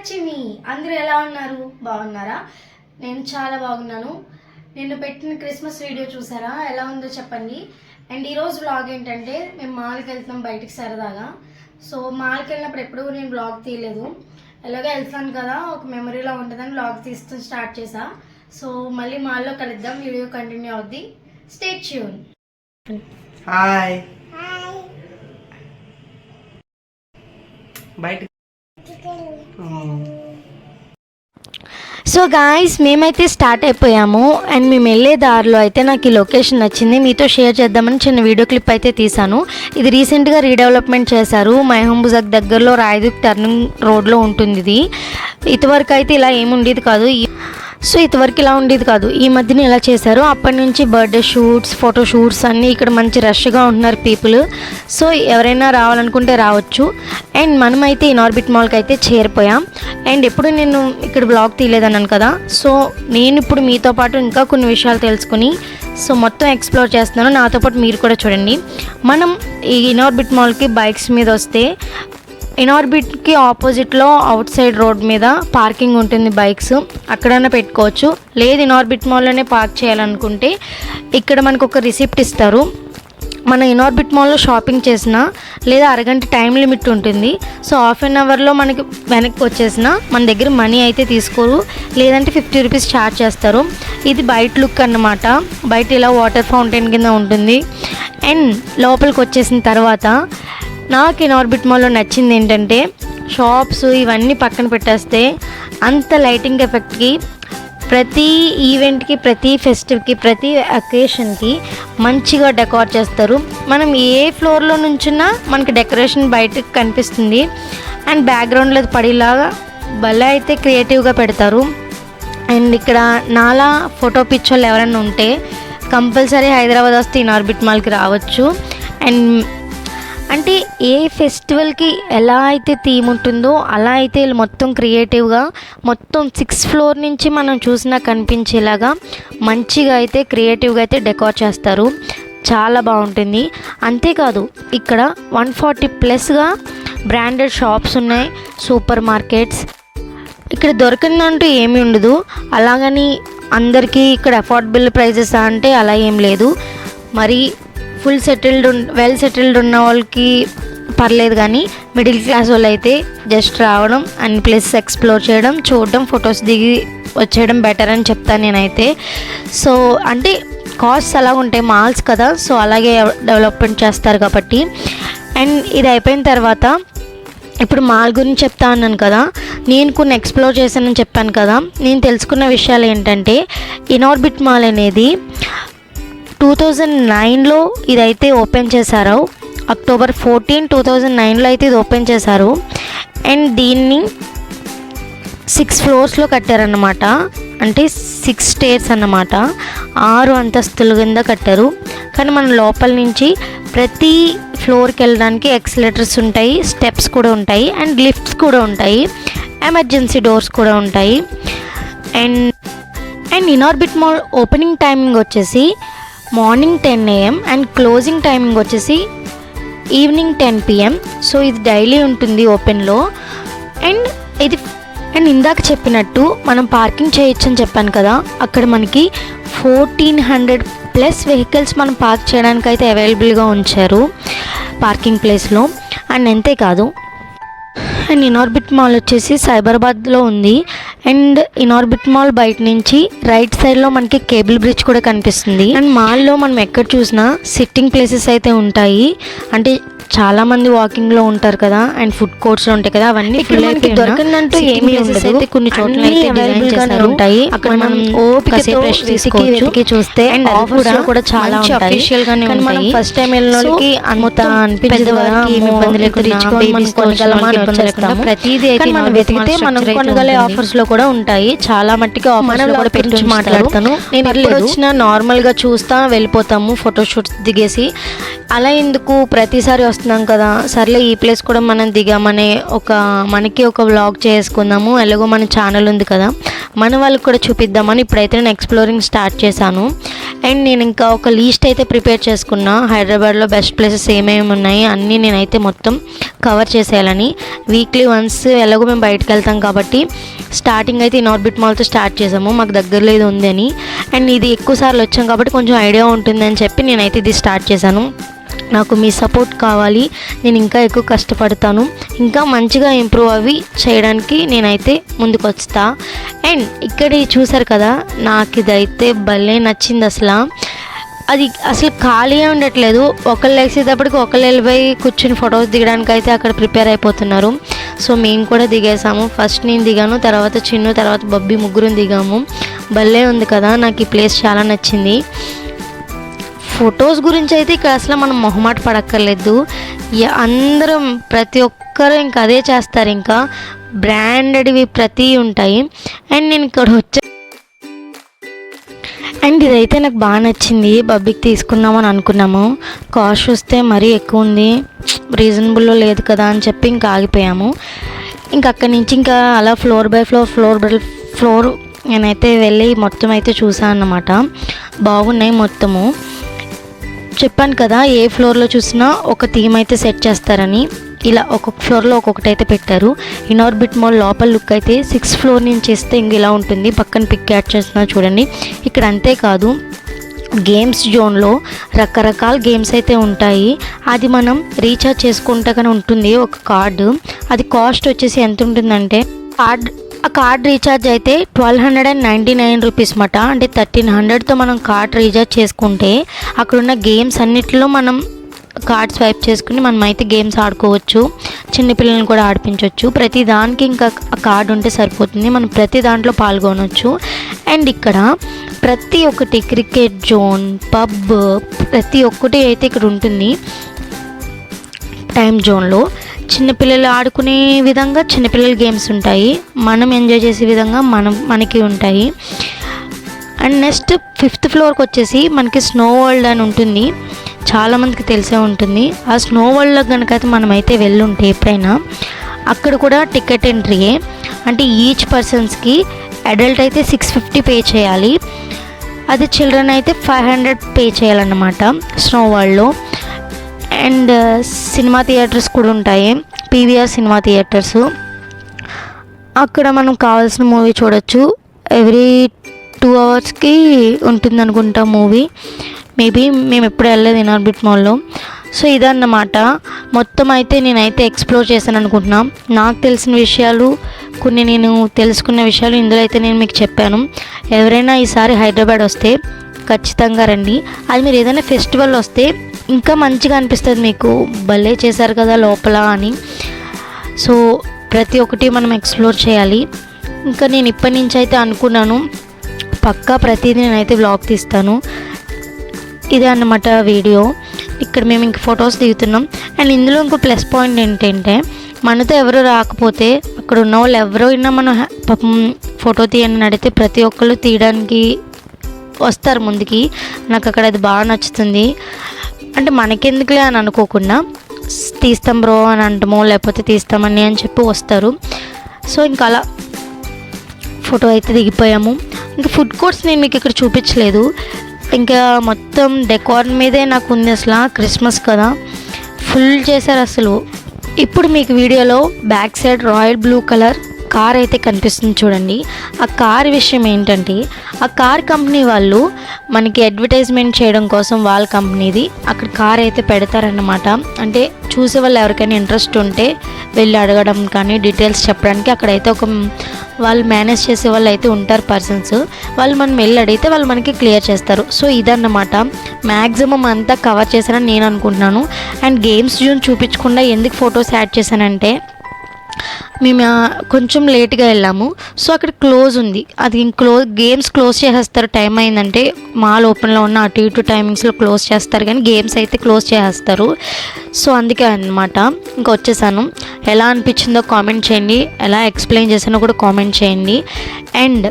లక్ష్మి. అందరూ ఎలా ఉన్నారు? బాగున్నారా? నేను చాలా బాగున్నాను. నేను పెట్టిన క్రిస్మస్ వీడియో చూసారా? ఎలా ఉందో చెప్పండి. అండ్ ఈరోజు వ్లాగ్ ఏంటంటే మేము మాల్కి వెళ్తున్నాం బయటికి సరదాగా. సో మాల్కి వెళ్ళినప్పుడు ఎప్పుడూ నేను వ్లాగ్ తీయలేదు. ఎలాగో వెళ్తాను కదా, ఒక మెమరీలో ఉంటుందని వ్లాగ్ తీస్తూ స్టార్ట్ చేసా. సో మళ్ళీ మాల్లో కలుద్దాం, వీడియో కంటిన్యూ అవుద్ది. Stay tune. హాయ్ బయట. సో గాయ్స్, మేమైతే స్టార్ట్ అయిపోయాము. అండ్ మేము వెళ్ళే దారిలో అయితే నాకు ఈ లొకేషన్ నచ్చింది, మీతో షేర్ చేద్దామని చిన్న వీడియో క్లిప్ అయితే తీసాను. ఇది రీసెంట్గా రీడెవలప్మెంట్ చేశారు. మైహంబుజాక్ దగ్గరలో రాయదుక్ టర్నింగ్ రోడ్లో ఉంటుంది. ఇది ఇదివరకు అయితే ఇలా ఏముండేది కాదు. ఇదివరకు ఇలా ఉండేది కాదు, ఈ మధ్యన ఇలా చేశారు. అప్పటి నుంచి బర్త్డే షూట్స్, ఫోటో షూట్స్ అన్నీ ఇక్కడ మంచి రష్గా ఉంటున్నారు పీపుల్. సో ఎవరైనా రావాలనుకుంటే రావచ్చు. అండ్ మనమైతే ఇనార్బిట్ మాల్కి అయితే చేరిపోయాం. అండ్ ఎప్పుడు నేను ఇక్కడ బ్లాగ్ తీయలేదన్నాను కదా, సో నేను ఇప్పుడు మీతో పాటు ఇంకా కొన్ని విషయాలు తెలుసుకుని సో మొత్తం ఎక్స్ప్లోర్ చేస్తున్నాను. నాతో పాటు మీరు కూడా చూడండి. మనం ఈ ఇనార్బిట్ మాల్కి బైక్స్ మీద వస్తే ఇనార్బిట్కి ఆపోజిట్లో అవుట్ సైడ్ రోడ్ మీద పార్కింగ్ ఉంటుంది, బైక్స్ అక్కడైనా పెట్టుకోవచ్చు. లేదు ఇనార్బిట్ మాల్లోనే పార్క్ చేయాలనుకుంటే ఇక్కడ మనకు ఒక రిసిప్ట్ ఇస్తారు. మన ఇనార్బిట్ మాల్లో షాపింగ్ చేసినా లేదా అరగంట టైం లిమిట్ ఉంటుంది. సో హాఫ్ అన్ అవర్లో మనకి వెనక్కి వచ్చేసిన మన దగ్గర మనీ అయితే తీసుకోరు, లేదంటే 50 రూపీస్ ఛార్జ్ చేస్తారు. ఇది బయట లుక్ అన్నమాట. బయట ఇలా వాటర్ ఫౌంటైన్ కింద ఉంటుంది. అండ్ లోపలికి వచ్చేసిన తర్వాత నాకు ఇనార్బిట్ మాల్లో నచ్చింది ఏంటంటే షాప్స్ ఇవన్నీ పక్కన పెట్టేస్తే అంత లైటింగ్ ఎఫెక్ట్కి ప్రతి ఈవెంట్కి, ప్రతి ఫెస్టివ్కి, ప్రతి అకేషన్కి మంచిగా డెకోర్ చేస్తారు. మనం ఏ ఫ్లోర్లో నుంచున్నా మనకి డెకరేషన్ బయటకు కనిపిస్తుంది. అండ్ బ్యాక్గ్రౌండ్లో పడేలాగా భలే అయితే క్రియేటివ్గా పెడతారు. అండ్ ఇక్కడ నాలా ఫోటో పిక్చర్లు ఎవరైనా ఉంటే కంపల్సరీ హైదరాబాద్ వస్తే ఇనార్బిట్ మాల్కి రావచ్చు. అండ్ అంటే ఏ ఫెస్టివల్కి ఎలా అయితే థీమ్ ఉంటుందో అలా అయితే మొత్తం క్రియేటివ్గా మొత్తం 6th ఫ్లోర్ నుంచి మనం చూసినా కనిపించేలాగా మంచిగా అయితే క్రియేటివ్గా అయితే డెకోర్ చేస్తారు. చాలా బాగుంటుంది. అంతేకాదు ఇక్కడ 140+ బ్రాండెడ్ షాప్స్ ఉన్నాయి, సూపర్ మార్కెట్స్. ఇక్కడ దొరికిందంటూ ఏమీ ఉండదు. అలాగని అందరికీ ఇక్కడ అఫోర్డబుల్ ప్రైజెస్ అంటే అలా ఏం లేదు. మరి వెల్ సెటిల్డ్ ఉన్న వాళ్ళకి పర్లేదు, కానీ మిడిల్ క్లాస్ వాళ్ళు అయితే జస్ట్ రావడం, అన్ని ప్లేసెస్ ఎక్స్ప్లోర్ చేయడం, చూడడం, ఫొటోస్ దిగి వచ్చేయడం బెటర్ అని చెప్తాను నేనైతే. సో అంటే కాస్ట్ అలా ఉంటాయి, మాల్స్ కదా, సో అలాగే డెవలప్మెంట్ చేస్తారు కాబట్టి. అండ్ ఇది అయిపోయిన తర్వాత ఇప్పుడు మాల్ గురించి చెప్తా అన్నాను కదా, నేను కొన్ని ఎక్స్ప్లోర్ చేశానని చెప్పాను కదా. నేను తెలుసుకున్న విషయాలు ఏంటంటే ఇనార్బిట్ మాల్ అనేది 2009లో ఇదైతే ఓపెన్ చేశారు. October 14, 2009లో అయితే ఇది ఓపెన్ చేశారు. అండ్ దీన్ని 6 ఫ్లోర్స్లో కట్టారన్నమాట. అంటే 6 స్టేర్స్ అన్నమాట. 6 అంతస్తుల కింద కట్టారు. కానీ మన లోపల నుంచి ప్రతి ఫ్లోర్కి వెళ్ళడానికి ఎక్సలేటర్స్ ఉంటాయి, స్టెప్స్ కూడా ఉంటాయి, అండ్ లిఫ్ట్స్ కూడా ఉంటాయి, ఎమర్జెన్సీ డోర్స్ కూడా ఉంటాయి. And Inorbit mall opening timing వచ్చేసి morning 10 AM and closing timing వచ్చేసి ఈవినింగ్ 10 PM. సో ఇది డైలీ ఉంటుంది ఓపెన్లో. అండ్ ఇందాక చెప్పినట్టు మనం పార్కింగ్ చేయొచ్చు అని చెప్పాను కదా, అక్కడ మనకి 1400+ వెహికల్స్ మనం పార్క్ చేయడానికి అయితే అవైలబుల్గా ఉంచారు పార్కింగ్ ప్లేస్లో. అండ్ అంతేకాదు, అండ్ ఇనార్బిట్ మాల్ వచ్చేసి సైబరాబాద్లో ఉంది. అండ్ ఇనార్బిట్ మాల్ బయట నుంచి రైట్ సైడ్లో మనకి కేబుల్ బ్రిడ్జ్ కూడా కనిపిస్తుంది. అండ్ మాల్లో మనం ఎక్కడ చూసినా సిట్టింగ్ ప్లేసెస్ అయితే ఉంటాయి. అంటే చాలామంది వాకింగ్లో ఉంటారు కదా, అండ్ ఫుడ్ కోర్ట్స్లో ఉంటాయి కదా, అవన్నీ దొరికిందంటూ ఏమీ ఉండదు. కొన్ని చోట్ల ఉంటాయి, అక్కడ మనం ఓపిక చూస్తే అండ్ ఆఫర్స్ కూడా చాలా అఫీషియల్ గానే ఉంటాయి. ఫస్ట్ టైం వెళ్ళిన వాళ్ళకి అంత అనిపించదు కదా, ఇబ్బంది లేకుండా ప్రతిదీ అయితే మనం వెతికితే మనం కొనగలే ఆఫర్స్ లో కూడా ఉంటాయి. చాలా మట్టికి ఆఫర్స్ కూడా పెట్టి మాట్లాడతాను. నేను ఎప్పుడు వచ్చినా నార్మల్ గా చూస్తా వెళ్ళిపోతాము, ఫోటోషూట్స్ దిగేసి. అలా ఎందుకు ప్రతిసారి వస్తున్నాం కదా, సర్లే ఈ ప్లేస్ కూడా మనం దిగామనే మనకి ఒక వ్లాగ్ చేసుకుందాము. ఎలాగో మన ఛానల్ ఉంది కదా, మన వాళ్ళకి కూడా చూపిద్దామని ఇప్పుడైతే నేను ఎక్స్ప్లోరింగ్ స్టార్ట్ చేశాను. అండ్ నేను ఇంకా ఒక లిస్ట్ అయితే ప్రిపేర్ చేసుకున్నా, హైదరాబాద్లో బెస్ట్ ప్లేసెస్ ఏమేమి ఉన్నాయి అన్నీ నేనైతే మొత్తం కవర్ చేసేయాలని. వీక్లీ వన్స్ ఎలాగో మేము బయటకు వెళ్తాం కాబట్టి స్టార్టింగ్ అయితే ఇనార్బిట్ మాల్తో స్టార్ట్ చేసాము, మాకు దగ్గరలో ఇది ఉంది అని. అండ్ ఇది ఎక్కువ సార్లు వచ్చాం కాబట్టి కొంచెం ఐడియా ఉంటుందని చెప్పి నేనైతే ఇది స్టార్ట్ చేశాను. నాకు మీ సపోర్ట్ కావాలి, నేను ఇంకా ఎక్కువ కష్టపడతాను, ఇంకా మంచిగా ఇంప్రూవ్ అవి చేయడానికి నేనైతే ముందుకు వస్తా. అండ్ ఇక్కడ చూసారు కదా, నాకు ఇదైతే భలే నచ్చింది. అది అసలు ఖాళీగా ఉండట్లేదు, ఒకళ్ళు వేసేటప్పటికి ఒకళ్ళు వెళ్ళిపోయి కూర్చుని ఫొటోస్ దిగడానికి అయితే అక్కడ ప్రిపేర్ అయిపోతున్నారు. సో మేము కూడా దిగేసాము. ఫస్ట్ నేను దిగాను, తర్వాత చిన్ను, తర్వాత బబ్బీ, ముగ్గురు దిగాము. భలే ఉంది కదా, నాకు ఈ ప్లేస్ చాలా నచ్చింది. ఫొటోస్ గురించి అయితే ఇక్కడ అసలు మనం మొహమాట పడక్కర్లేదు, అందరం ప్రతి ఒక్కరు ఇంకా అదే చేస్తారు, ఇంకా బ్రాండెడ్వి ప్రతి ఉంటాయి. అండ్ నేను ఇక్కడ అండ్ ఇదైతే నాకు బాగా నచ్చింది, బబ్బీకి తీసుకుందామని అనుకున్నాము. కాస్ట్ వస్తే మరీ ఎక్కువ ఉంది, రీజనబుల్లో లేదు కదా అని చెప్పి ఇంకా ఆగిపోయాము. ఇంకా అక్కడి నుంచి ఇంకా అలా ఫ్లోర్ బై ఫ్లోర్ నేనైతే వెళ్ళి మొత్తం అయితే చూసాను అన్నమాట. బాగున్నాయి మొత్తము. చెప్పాను కదా, ఏ ఫ్లోర్లో చూసినా ఒక థీమ్ అయితే సెట్ చేస్తారని. ఇలా ఒక్కొక్క ఫ్లోర్లో ఒక్కొక్కటి అయితే పెట్టారు. ఇనార్బిట్ మాల్ లోపల లుక్ అయితే 6th ఫ్లోర్ నుంచి చేస్తే ఇంక ఇలా ఉంటుంది. పక్కన పిక్ యాడ్ చేస్తున్నా చూడండి. ఇక్కడ అంతేకాదు, గేమ్స్ జోన్లో రకరకాల గేమ్స్ అయితే ఉంటాయి. అది మనం రీఛార్జ్ చేసుకుంటే కానీ ఉంటుంది ఒక కార్డు. అది కాస్ట్ వచ్చేసి ఎంత ఉంటుందంటే, ఆ కార్డ్ రీఛార్జ్ అయితే 1299 రూపీస్ మాట. అంటే 1300తో మనం కార్డ్ రీఛార్జ్ చేసుకుంటే అక్కడున్న గేమ్స్ అన్నిటిలో మనం కార్డ్ స్వైప్ చేసుకుని మనం అయితే గేమ్స్ ఆడుకోవచ్చు, చిన్నపిల్లల్ని కూడా ఆడిపించవచ్చు. ప్రతి దానికి ఇంకా ఆ కార్డు ఉంటే సరిపోతుంది, మనం ప్రతి దాంట్లో పాల్గొనవచ్చు. అండ్ ఇక్కడ ప్రతి ఒక్కటి క్రికెట్ జోన్, పబ్, ప్రతి ఒక్కటి అయితే ఇక్కడ ఉంటుంది. టైం జోన్లో చిన్నపిల్లలు ఆడుకునే విధంగా చిన్నపిల్లల గేమ్స్ ఉంటాయి, మనం ఎంజాయ్ చేసే విధంగా మనకి ఉంటాయి. అండ్ నెక్స్ట్ 5th ఫ్లోర్కి వచ్చేసి మనకి స్నో వరల్డ్ అని ఉంటుంది, చాలామందికి తెలిసే ఉంటుంది. ఆ స్నో వరల్డ్లో కనుకైతే మనమైతే వెళ్ళుంటే ఎప్పుడైనా, అక్కడ కూడా టికెట్ ఎంట్రీయే. అంటే ఈచ్ పర్సన్స్కి అడల్ట్ అయితే 650 పే చేయాలి, అది చిల్డ్రన్ అయితే 500 పే చేయాలన్నమాట స్నో వరల్డ్లో. అండ్ సినిమా థియేటర్స్ కూడా ఉంటాయి, పీవీఆర్ సినిమా థియేటర్స్. అక్కడ మనం కావాల్సిన మూవీ చూడొచ్చు. ఎవ్రీ 2 అవర్స్కి ఉంటుంది అనుకుంటా మూవీ. మేబీ మేము ఎప్పుడు వెళ్ళలేదు ఇనార్బిట్ మాల్లో. సో ఇదన్నమాట మొత్తం అయితే నేనైతే ఎక్స్ప్లోర్ చేశాను అనుకుంటున్నాను. నాకు తెలిసిన విషయాలు, కొన్ని నేను తెలుసుకున్న విషయాలు ఇందులో అయితే నేను మీకు చెప్పాను. ఎవరైనా ఈసారి హైదరాబాద్ వస్తే ఖచ్చితంగా రండి. అది మీరు ఏదైనా ఫెస్టివల్ వస్తే ఇంకా మంచిగా అనిపిస్తుంది, మీకు భలే చేశారు కదా లోపల అని. సో ప్రతి ఒక్కటి మనం ఎక్స్ప్లోర్ చేయాలి. ఇంకా నేను ఇప్పటి నుంచి అయితే అనుకున్నాను, పక్కా ప్రతిదీ నేనైతే వ్లాగ్ తీస్తాను. ఇదే అన్నమాట వీడియో. ఇక్కడ మేము ఇంక ఫొటోస్ దిగుతున్నాం. అండ్ ఇందులో ఇంకో ప్లస్ పాయింట్ ఏంటంటే, మనతో ఎవరు రాకపోతే అక్కడ ఉన్న వాళ్ళు ఎవరైనా మనం పాపం ఫోటో తీయని అడిగితే ప్రతి ఒక్కళ్ళు తీయడానికి వస్తారు ముందుకి. నాకు అక్కడ అది బాగా నచ్చుతుంది. అంటే మనకెందుకులే అని అనుకోకుండా తీస్తాం బ్రో అని అంటామో, లేకపోతే తీస్తామని అని చెప్పి వస్తారు. సో ఇంకా అలా ఫోటో అయితే దిగిపోయాము. ఇంకా ఫుడ్ కోర్ట్స్ నేను మీకు ఇక్కడ చూపించలేదు, ఇంకా మొత్తం డెకార్ మీదే నాకు ఉంది. అసలు క్రిస్మస్ కదా, ఫుల్ చేశారు అసలు. ఇప్పుడు మీకు వీడియోలో back side royal blue colour car అయితే కనిపిస్తుంది చూడండి. ఆ కార్ విషయం ఏంటంటే, ఆ కార్ కంపెనీ వాళ్ళు మనకి అడ్వర్టైజ్మెంట్ చేయడం కోసం వాళ్ళ కంపెనీది అక్కడ కార్ అయితే పెడతారన్నమాట. అంటే చూసే వాళ్ళు ఎవరికైనా ఇంట్రెస్ట్ ఉంటే వెళ్ళి అడగడం కానీ డీటెయిల్స్ చెప్పడానికి అక్కడైతే ఒక వాళ్ళు మేనేజ్ చేసే వాళ్ళు అయితే ఉంటారు పర్సన్స్, వాళ్ళు మనం వెళ్ళి అడిగితే వాళ్ళు మనకి క్లియర్ చేస్తారు. సో ఇదన్నమాట మ్యాక్సిమం అంతా కవర్ చేశానని నేను అనుకుంటున్నాను. అండ్ గేమ్స్ జోన్ చూపించకుండా ఎందుకు ఫొటోస్ యాడ్ చేశానంటే, మేము కొంచెం లేట్గా వెళ్ళాము. సో అక్కడ క్లోజ్ ఉంది, అది గేమ్స్ క్లోజ్ చేసేస్తారు. టైం అయిందంటే మాల్ ఓపెన్లో ఉన్న అటు ఇటు టైమింగ్స్లో క్లోజ్ చేస్తారు, కానీ గేమ్స్ అయితే క్లోజ్ చేసేస్తారు. సో అందుకే అన్నమాట ఇంకా వచ్చేసాను. ఎలా అనిపించిందో కామెంట్ చేయండి, ఎలా ఎక్స్ప్లెయిన్ చేసానో కూడా కామెంట్ చేయండి. అండ్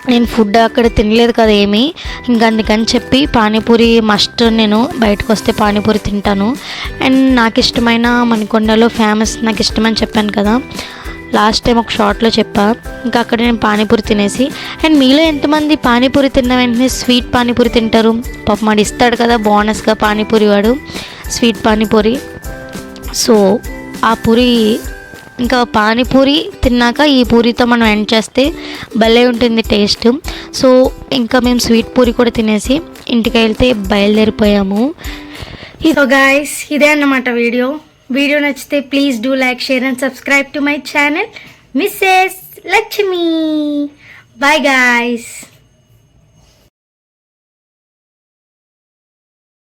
నేను ఫుడ్ అక్కడ తినలేదు కదా ఏమీ, ఇంకా అందుకని చెప్పి పానీపూరి మస్ట్, నేను బయటకు వస్తే పానీపూరి తింటాను. అండ్ నాకు ఇష్టమైన మణికొండలో ఫేమస్, నాకు ఇష్టమని చెప్పాను కదా, లాస్ట్ టైం ఒక షార్ట్లో చెప్పా. ఇంకా అక్కడ నేను పానీపూరి తినేసి, అండ్ మీలో ఎంతమంది పానీపూరి తిన్న వెంటనే స్వీట్ పానీపూరి తింటారు? పాపం వాడు ఇస్తాడు కదా బోనస్గా పానీపూరి, వాడు స్వీట్ పానీపూరి. సో ఆ పూరి, ఇంకా పానీపూరి తిన్నాక ఈ పూరితో మనం ఎండ్ చేస్తే భలే ఉంటుంది టేస్ట్. సో ఇంకా మేము స్వీట్ పూరి కూడా తినేసి ఇంటికి వెళ్తే బయలుదేరిపోయాము. సో గాయస్, ఇదే అన్నమాట వీడియో నచ్చితే please do like, share and subscribe to my channel Mrs Lakshmi. Bye guys.